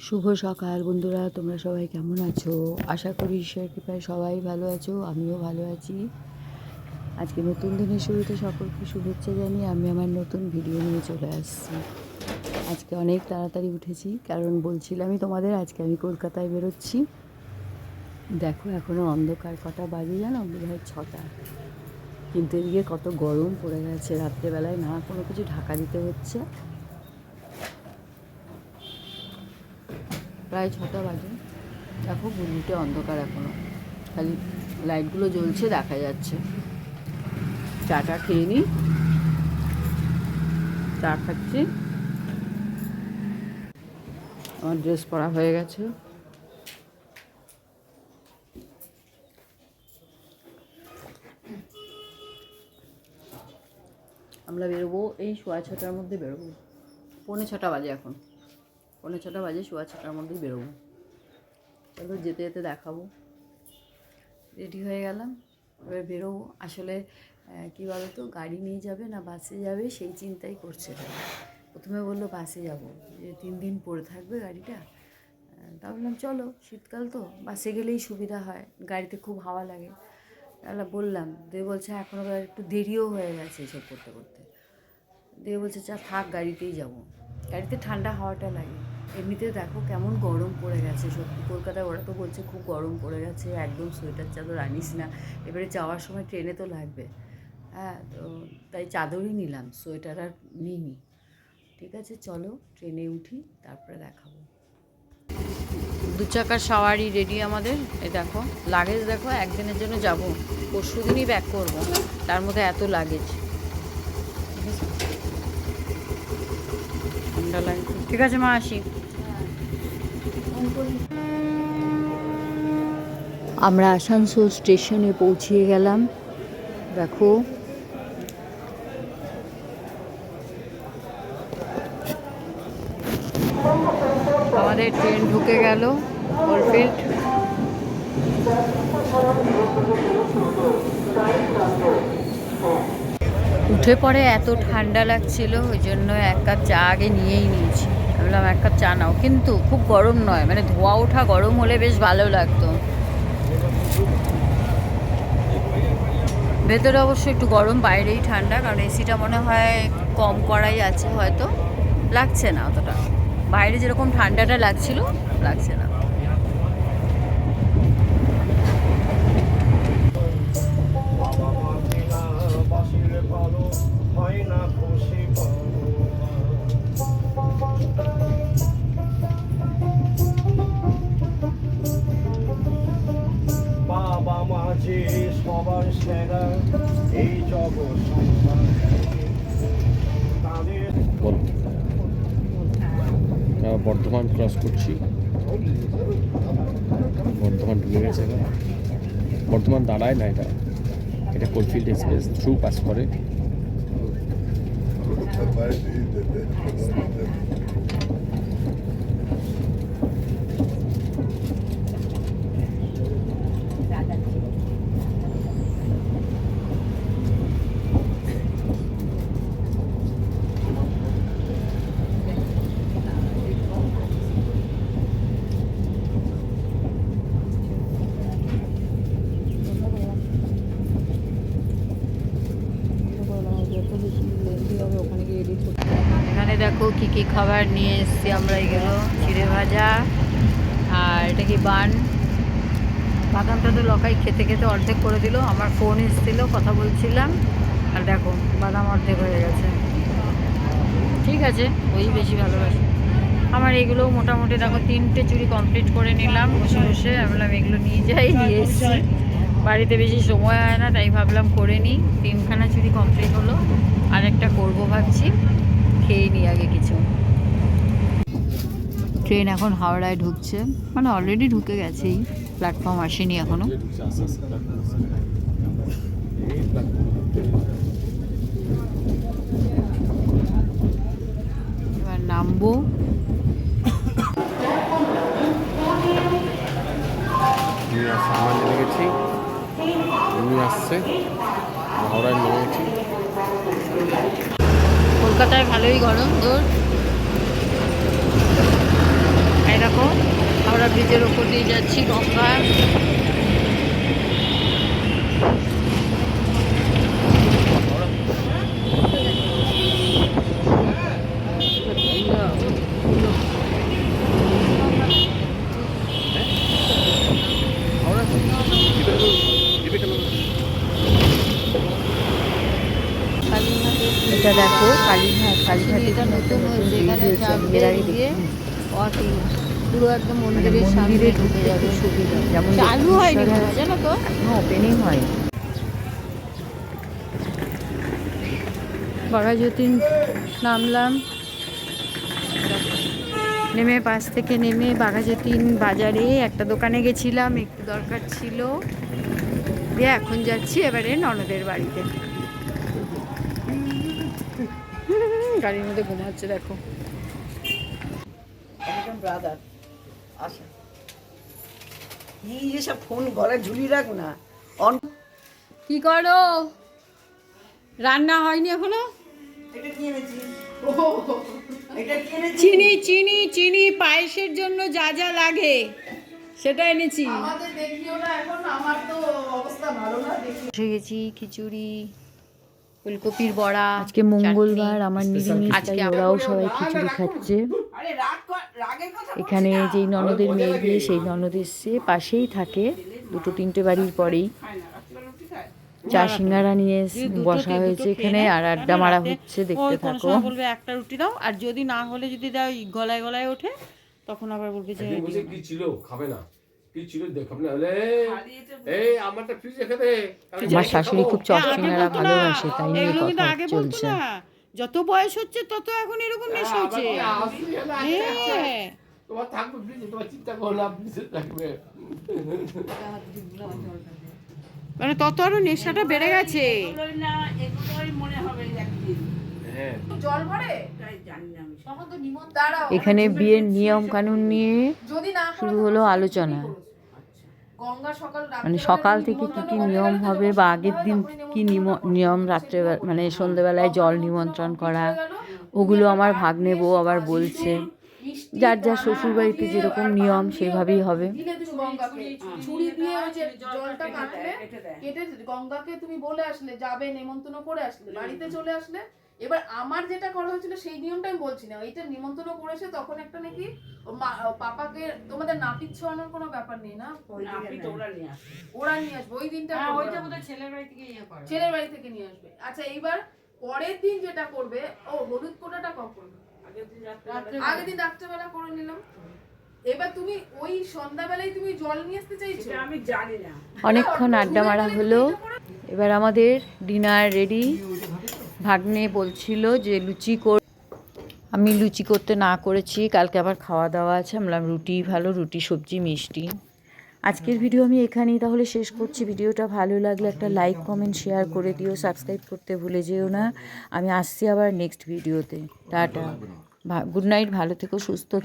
শুভ সকাল বন্ধুরা, তোমরা সবাই কেমন আছো? আশা করি ঈশ্বরের কৃপায় সবাই ভালো আছো, আমিও ভালো আছি। আজকে নতুন দিনের শুরুতে সকলকে শুভেচ্ছা জানিয়ে আমি আমার নতুন ভিডিও নিয়ে চলে আসছি। আজকে অনেক তাড়াতাড়ি উঠেছি, কারণ বলছিলামই তোমাদের আজকে আমি কলকাতায় বেরোচ্ছি। দেখো এখনও অন্ধকার, কটা বাজে জানো? বোধহয় 6টা। কিন্তু এদিকে কত গরম পড়ে গেছে, রাত্রেবেলায় না কোনো কিছু ঢাকা দিতে হচ্ছে। প্রায় 6টা বাজে। দেখো ঘুমটে অন্ধকার, এখনও খালি লাইটগুলো জ্বলছে, দেখা যাচ্ছে। চাটা খেয়ে নিই, চা খাচ্ছি। আমার ড্রেস পরা হয়ে গেছে। আমরা বেরোবো এই 6:15টার মধ্যে বেরোবো। 6:45 বাজে এখন, 6:45 বাজে, 6:15টার মধ্যেই বেরোবো। চলো যেতে যেতে দেখাবো। রেডি হয়ে গেলাম, এবার বেরোবো। আসলে কী বলো তো, গাড়ি নিয়ে যাবে না বাসে যাবে সেই চিন্তাই করছে। প্রথমে বললো বাসে যাব, যে 3 দিন পরে থাকবে গাড়িটা। তা বললাম চলো, শীতকাল তো বাসে গেলেই সুবিধা হয়, গাড়িতে খুব হাওয়া লাগে। তাহলে বললাম, দিয়ে বলছে এখন আবার একটু দেরিও হয়ে গেছে এসব করতে করতে। দিয়ে বলছে চা থাক, গাড়িতেই যাব, গাড়িতে ঠান্ডা হাওয়াটা লাগে। এমনিতে দেখো কেমন গরম পড়ে গেছে সত্যি কলকাতায়। ওরা তো বলছে খুব গরম পড়ে গেছে, একদম সোয়েটার চাদর আনিস না। এবারে যাওয়ার সময় ট্রেনে তো লাগবে। হ্যাঁ, তো তাই চাদরই নিলাম, সোয়েটার আর নিইনি। ঠিক আছে, চলো ট্রেনে উঠি, তারপরে দেখাবো। 2 চাকার সাওয়ারি রেডি আমাদের। এই দেখো লাগেজ, দেখো একদিনের জন্য যাব, পরশু দিনই ব্যাক করবো, তার মধ্যে এত লাগেজ। ঠান্ডা লাগে। ঠিক আছে মা, আসি। আমরা আসানসোল স্টেশনে পৌঁছিয়ে গেলাম। দেখো আমাদের ট্রেন ঢুকে গেল ওলফিল্ড। উঠে পড়ে এত ঠান্ডা লাগছিল, ওই জন্য 1 কাপ চা আগে নিয়েই নিয়েছি। বললাম 1 কাপ চা নাও, কিন্তু খুব গরম নয়, মানে ধোয়া ওঠা গরম হলে বেশ ভালো লাগতো। ভেতরে অবশ্য একটু গরম, বাইরেই ঠান্ডা, কারণ এসিটা মনে হয় কম করাই আছে, হয়তো লাগছে না অতটা। বাইরে যেরকম ঠান্ডাটা লাগছিল, লাগছে না। বাবা মাঝে সবার সেরা এই জগৎ সংসার। বর্ধমান ক্রস করছি, বর্ধমান ঢুকে গেছে। বর্ধমান দাঁড়ায় না, এটা এটা কোলফিল্ড এক্সপ্রেস থ্রু পাস করে। এখানে দেখো কি কি খাবার নিয়ে এসেছি আমরা। এগুলো চিড়ে ভাজা, আর এটা কি বান। বাদামটা তো লকাই খেতে খেতে অর্ধেক করে দিল। আমার ফোন এসেছিলো, কথা বলছিলাম, আর দেখো বাদাম অর্ধেক হয়ে গেছে। ঠিক আছে, ওই বেশি ভালোবাসি। আমার এগুলো মোটামুটি দেখো 3টে চুড়ি কমপ্লিট করে নিলাম বসে বসে। আমি বললাম এগুলো নিয়ে যাই, নিয়ে এসেছি। বাড়িতে বেশি সময় হয় না, তাই ভাবলাম করে নিই। 3খানা চুড়ি কমপ্লিট হলো, আর একটা করবো ভাবছি। খেয়ে নিই আগে কিছু। ট্রেন এখন হাওড়ায় ঢুকছে, মানে অলরেডি ঢুকে গেছেই, প্ল্যাটফর্ম আসেনি এখনো। এবার নামবো। সামান নিয়ে গেছি, উনি আসছে, হাওড়ায় নেমেছি। কলকাতায় ভালোই গরম তোর। এই দেখো হাওড়া ব্রিজের ওপর দিয়ে যাচ্ছি গঙ্গা। এটা দেখো কালীঘাটে নতুন হয়েছে, এখানে গিয়ে পুরো একদম মন্দিরের সামনে ঢুকে যাবে, সুবিধা যেমন চালু হয়নি জানো তো, এখনো ওপেনিং হয়। বাঘাযতীন নামলাম, নেমে বাস থেকে নেমে বাঘাযতীন বাজারে একটা দোকানে গেছিলাম, একটু দরকার ছিল, দিয়ে এখন যাচ্ছি এবারে ননদের বাড়িতে। গাড়ির মধ্যে ঘুমাচ্ছে দেখো। ব্রাদার আচ্ছা কি যেসব ফোন গলায় ঝুলিয়ে রাখ না। কি করো? রান্না হয়নি এখনো? এটা কি এনেছিস? এটা কি এনেছিস? চিনি চিনি চিনি পায়েসের জন্য যা যা লাগে সেটা এনেছি। আমাদের দেখিও না এখন, আমার তো অবস্থা ভালো না। এসে গেছি, খিচুড়ি, ফুলকপির বড়া। আজকে মঙ্গলবার, আমার নিরামিষ, তাই ওরাও সবাই খিচুড়ি খাচ্ছে। আরে রাগের কথা এখানে যেই ননদের মেয়ে বিয়ে, সেই ননদ এসছে, পাশেই থাকে, 2-3টে বাড়ির পরেই। চা সিঙ্গারা নিয়ে বসা হয়েছে এখানে, আর আড্ডা মারা হচ্ছে, দেখতে থাকো। বলবে একটা রুটি দাও, আর যদি না হলে যদি দাও গলায় গলায় ওঠে, তখন আবার বলবে যে কি ছিল খাবে না, কি ছিল দেখাবে না, এই আমারটা ফ্রিজ রেখে দে। আমার শাশুড়ি খুব চপ সিঙ্গারা ভালোবাসে, তাই নিয়ে এগুলো কিন্তু কথা আগে বলতো চলছে। না, যত বয়স হচ্ছে তত এখন এরকম নেশা হচ্ছে। হ্যাঁ, তোমার থাকবে ফ্রিজে, তোমার চিন্তা করলাম ফ্রিজে থাকবে। মানে তত আরো নেশাটা বেড়ে গেছে। না, এগুলোই মনে হবে একদিন। হ্যাঁ জল ভরে তাই জানি না আমি। তখন তো নিমন্ত্রণ দাঁড়াও, এখানে বিয়ের নিয়ম কানুন নিয়ে যদি না শুরু হলো আলোচনা। গঙ্গা সকাল মানে সকাল থেকে কি কি নিয়ম হবে, বা আগের দিন কি নিয়ম, রাত্রে মানে সন্ধ্যেবেলায় জল নিমন্ত্রণ করা, ওগুলো আমার ভাগ্নে বউ আবার বলছে। যার যার শ্বশুর বাড়িতে যেরকম নিয়ম সেভাবেই হবে। দিলে তুমি গঙ্গাকে ছুরি দিয়ে ওই যে জলটা কাটলে, কেটে গঙ্গাকে তুমি বলে আসলে, যাবে নেমন্তন্ন করে আসলে, বাড়িতে চলে আসলে। এবার আমার যেটা করা হয়েছিল সেই নিয়মটা আমি বলছি না, এইটা নিমন্ত্রণ করেছে তখন একটা নাকি পাপাকে, তোমাদের নাপিত ছোঁয়ানোর কোনো ব্যাপার নেই না, ওরা নিয়ে আসবে ওই দিনটা, ছেলের বাড়ি থেকে ছেলের বাড়ি থেকে নিয়ে আসবে। আচ্ছা এইবার পরের দিন যেটা করবে, ও হলুদ কোটাটা কখন? আগের দিন রাত্রেবেলা করে নিলাম। এবার তুমি ওই সন্ধ্যাবেলায় তুমি জল নিয়ে আসতে চাইছো? আমি জানি না। অনেকক্ষণ আড্ডা মারা হলো, এবার আমাদের ডিনার রেডি। ভাগ্নে বলছিল যে লুচি আমি লুচি করতে না করেছি, কালকে আবার খাওয়া দাওয়া আছে, আমরা রুটি ভালো, রুটি সবজি মিষ্টি। আজকের ভিডিও আমি এখানেই তাহলে শেষ করছি। ভিডিওটা ভালো লাগলে একটা লাইক কমেন্ট শেয়ার করে দিও, সাবস্ক্রাইব করতে ভুলে যেও না। আমি আসছি আবার নেক্সট ভিডিওতে। টাটা, গুড নাইট, ভালো থেকো, সুস্থ থেকো।